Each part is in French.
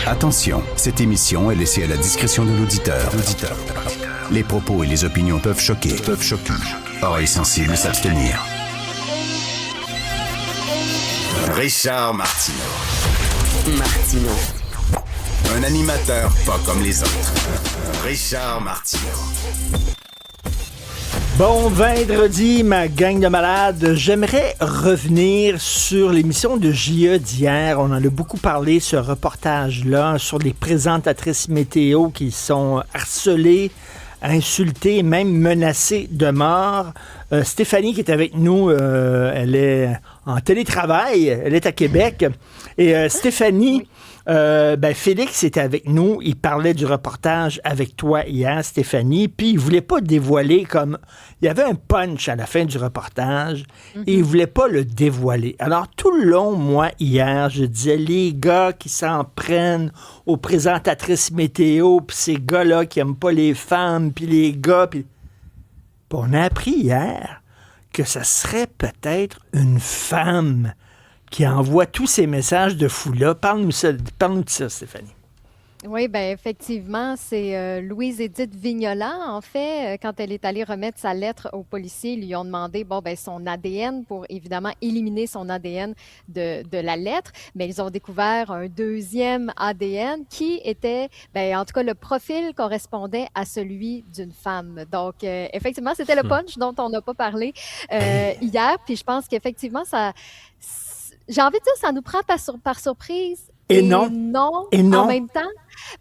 Attention, cette émission est laissée à la discrétion de l'auditeur. Les propos et les opinions peuvent choquer. Oreilles sensibles s'abstenir. Richard Martineau. Un animateur pas comme les autres. Richard Martineau. Bon vendredi, ma gang de malades. J'aimerais revenir sur l'émission de J.E. d'hier. On en a beaucoup parlé, ce reportage-là, sur les présentatrices météo qui sont harcelées, insultées, même menacées de mort. Stéphanie qui est avec nous, elle est en télétravail, elle est à Québec. Et Stéphanie... Félix était avec nous, il parlait du reportage avec toi hier, Stéphanie, puis il voulait pas dévoiler comme... Il y avait un punch à la fin du reportage, et il voulait pas le dévoiler. Alors, tout le long, moi, hier, je disais, les gars qui s'en prennent aux présentatrices météo, puis ces gars-là qui aiment pas les femmes, puis les gars, puis on a appris hier que ça serait peut-être une femme qui envoie tous ces messages de fou-là. Parle-nous de ça, Stéphanie. Oui, bien, effectivement, c'est Louise-Édith Vignola, en fait, quand elle est allée remettre sa lettre aux policiers, ils lui ont demandé, son ADN pour, évidemment, éliminer son ADN de la lettre, mais ils ont découvert un deuxième ADN qui était, en tout cas, le profil correspondait à celui d'une femme. Donc, effectivement, c'était le punch dont on n'a pas parlé hier, puis je pense qu'effectivement, j'ai envie de dire, ça nous prend par surprise. Et non, en même temps,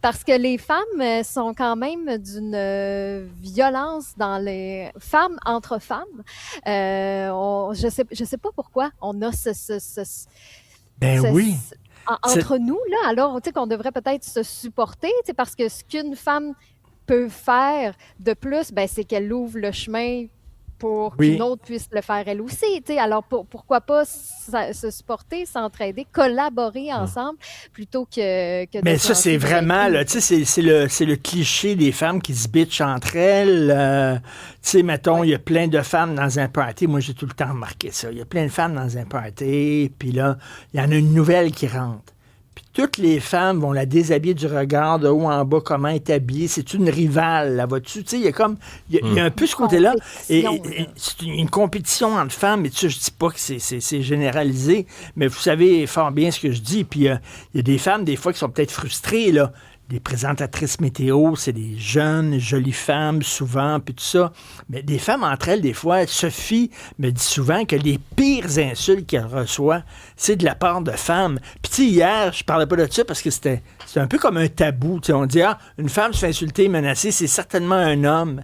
parce que les femmes sont quand même d'une violence dans les femmes entre femmes. Je sais pas pourquoi on a entre nous là. Alors, tu sais qu'on devrait peut-être se supporter, tu sais, parce que ce qu'une femme peut faire de plus, c'est qu'elle ouvre le chemin pour qu'une autre puisse le faire elle aussi. T'sais. Alors, pourquoi pas se supporter, s'entraider, collaborer ensemble, plutôt que mais ça, c'est vraiment, là, tu sais, c'est le cliché des femmes qui se bitchent entre elles. Tu sais, mettons, il y a plein de femmes dans un party. Moi, j'ai tout le temps remarqué ça. Il y a plein de femmes dans un party, puis là, il y en a une nouvelle qui rentre. Toutes les femmes vont la déshabiller du regard, de haut en bas, comment elle est habillée. C'est une rivale, là, vois-tu? Tu sais, il y a un peu ce côté-là. Et c'est une compétition entre femmes, et tu sais, je dis pas que c'est généralisé, mais vous savez fort bien ce que je dis. Puis il y a des femmes, des fois, qui sont peut-être frustrées, là. Des présentatrices météo, c'est des jeunes, jolies femmes, souvent, puis tout ça. Mais des femmes entre elles, des fois, Sophie me dit souvent que les pires insultes qu'elle reçoit, c'est de la part de femmes. Puis tu sais, hier, je parlais pas de ça parce que c'était un peu comme un tabou. Tu sais, on dit, une femme se fait insulter, menacer, c'est certainement un homme.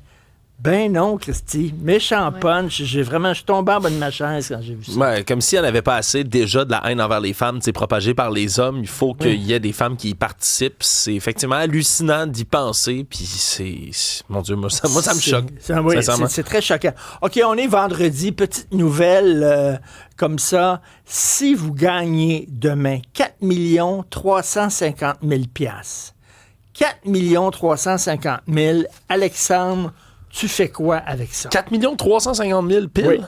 Ben non, Christy. Méchant punch. Je suis tombé en bas de ma chaise quand j'ai vu ça. Ouais, comme si elle n'avait pas assez déjà de la haine envers les femmes, propagée par les hommes. Il faut qu'il y ait des femmes qui y participent. C'est effectivement hallucinant d'y penser. Puis mon Dieu, moi, ça me choque. C'est très choquant. OK, on est vendredi. Petite nouvelle comme ça. Si vous gagnez demain 4 350 000 $, 4 350 000, Alexandre, tu fais quoi avec ça? 4 350 000 pile? Oui.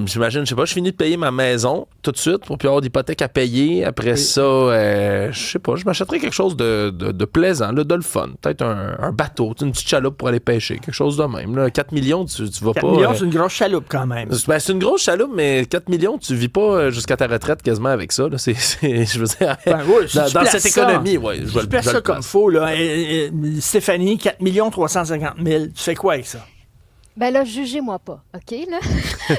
J'imagine, je sais pas, je finis de payer ma maison tout de suite pour puis avoir d'hypothèque à payer. Après ça, je sais pas, je m'achèterais quelque chose de plaisant, là, de le fun. Peut-être un bateau, une petite chaloupe pour aller pêcher, quelque chose de même. Là. 4 millions, tu vas 4 pas... 4 millions, c'est une grosse chaloupe quand même. C'est une grosse chaloupe, mais 4 millions, tu vis pas jusqu'à ta retraite quasiment avec ça. Là. Je veux dire, dans cette économie, je vais ça comme faux. Là. Stéphanie, 4 350 000, tu fais quoi avec ça? Ben là, jugez-moi pas, OK, là?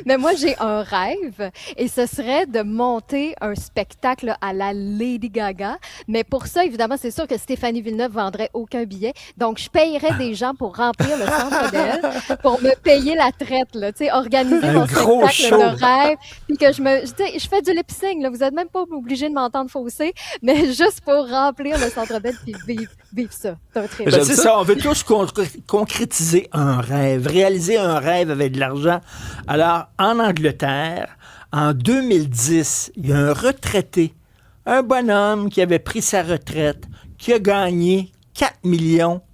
Mais moi, j'ai un rêve et ce serait de monter un spectacle à la Lady Gaga. Mais pour ça, évidemment, c'est sûr que Stéphanie Villeneuve vendrait aucun billet. Donc, je payerais des gens pour remplir le centre d'elle, pour me payer la traite, là, tu sais, organiser mon spectacle de rêve. Puis que je fais du lip-sync, là. Vous êtes même pas obligé de m'entendre fausser, mais juste pour remplir le centre d'elle puis vivre ça. C'est ça, on veut tous concrétiser un rêve, réaliser un rêve avec de l'argent. Alors, en Angleterre, en 2010, il y a un retraité, un bonhomme qui avait pris sa retraite, qui a gagné 4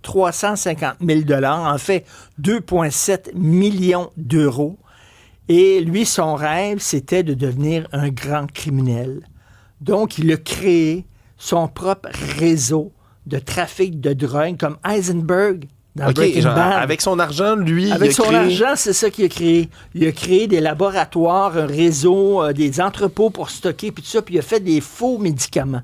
350 000 $, en fait 2,7 millions d'euros. Et lui, son rêve, c'était de devenir un grand criminel. Donc, il a créé son propre réseau de trafic de drogue, comme Heisenberg dans OK, Breaking genre, Bad. avec son argent, lui, Avec il a son créé... argent, c'est ça qu'il a créé. Il a créé des laboratoires, un réseau, des entrepôts pour stocker, puis tout ça, puis il a fait des faux médicaments.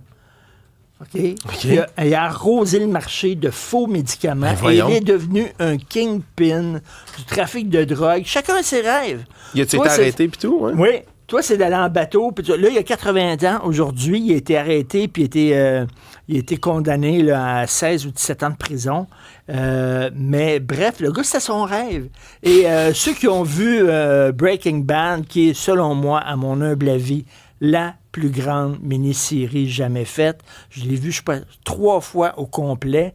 OK? Il a arrosé le marché de faux médicaments et il est devenu un kingpin du trafic de drogue. Chacun ses rêves. Il a-tu été arrêté puis tout? Ouais? Oui. Toi, c'est d'aller en bateau. Puis là, il a 80 ans. Aujourd'hui, il a été arrêté puis il a été condamné là, à 16 ou 17 ans de prison. Mais bref, le gars, c'était son rêve. Et ceux qui ont vu Breaking Bad, qui est, selon moi, à mon humble avis, la plus grande mini-série jamais faite. Je l'ai vu, je sais pas, 3 fois au complet.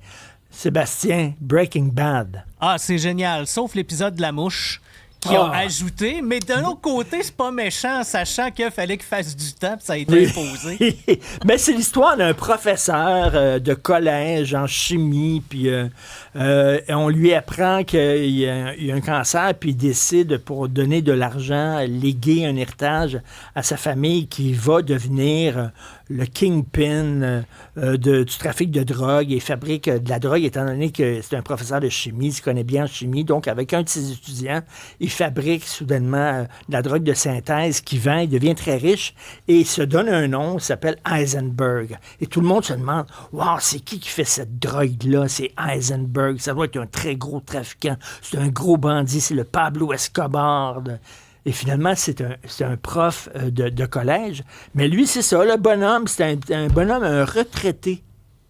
Sébastien, Breaking Bad. Ah, c'est génial. Sauf l'épisode de la mouche qui ont ajouté. Mais d'un autre côté, c'est pas méchant, sachant qu'il fallait qu'il fasse du temps, puis ça a été imposé. Mais c'est l'histoire d'un professeur de collège en chimie, puis on lui apprend qu'il y a un cancer, puis il décide, pour donner de l'argent, léguer un héritage à sa famille, qui va devenir le kingpin du trafic de drogue et fabrique de la drogue, étant donné que c'est un professeur de chimie, il se connaît bien en chimie. Donc, avec un de ses étudiants, il fabrique soudainement de la drogue de synthèse qu'il vend, il devient très riche et il se donne un nom, il s'appelle Heisenberg. Et tout le monde se demande, wow, c'est qui fait cette drogue-là? C'est Heisenberg, ça doit être un très gros trafiquant, c'est un gros bandit, c'est le Pablo Escobar. Et finalement, c'est un prof de collège. Mais lui, c'est ça, le bonhomme, c'est un bonhomme, un retraité,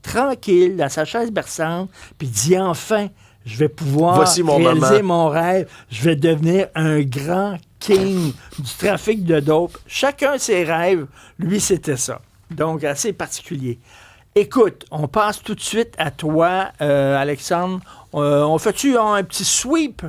tranquille, dans sa chaise berçante, puis il dit enfin, je vais pouvoir réaliser mon rêve, je vais devenir un grand king du trafic de dope. Chacun ses rêves, lui, c'était ça. Donc, assez particulier. Écoute, on passe tout de suite à toi, Alexandre. On fait-tu un petit sweep